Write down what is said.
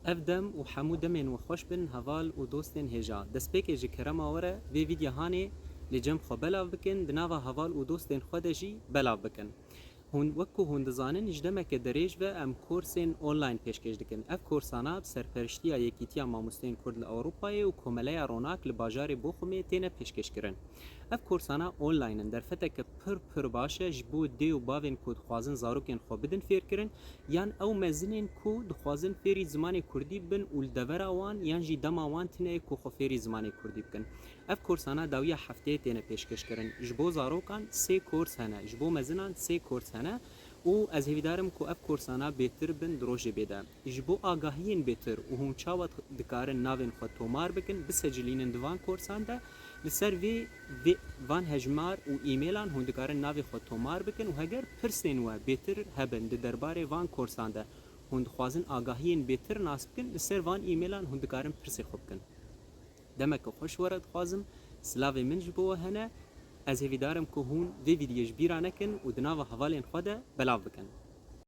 اف دم و حمو دمین و خوش بن هوال و دوستین هجا دسپیک جی کرم آوره وی ویدیو هانی لجم خو بلاو بکن دناوا هوال و دوستین خودجی بلاو بکن هون وکو هون دزانن اجدمه که دریج و ام کورسین آنلاین پیشکش دکن اف کورسانا سرپرشتی یکیتیا ماموستین کرد اروپای و کومله روناک لباجار بوخمی تینه پیشکش کرن اف کورسانا آنلاینن در فته که پر باشه جبو دی و باوین کود خوازن زاروکین خو بدن فیر کرن یان او مزنین کو دخوازن فیری زمانی کردی بن اول دورا وان یان جی دما وان تنه کو خو فیری زمانی کردی بکن اف کورسانا داویا هفته تینه پیشکش کرن جبو زاروکان 3 کورس هنه جبو مزنان 3 کورس هنه و از هیدارم کو اف کورسانا بهتر بن دروژه بده جبو آگاهین بهتر و هم چاوت دکارن ناوین خو تومار بکن بسجلین دوان کورسان ده لسر وی وان هجمار و ایمیلان هون دکارن ناوی خو تومار بکن و هگر پرسین و بهتر هبن درباره وان کورسان ده هون خوازن آگاهین بهتر ناس بکن لسر وان ایمیلان هون دکارن پرسی خوب کن دمک خوش ورد خوازم سلاوی من جبو هنه از هیدارم که هون وی ویدیوش بیرانکن و دناو حوالین خود بلاو بکن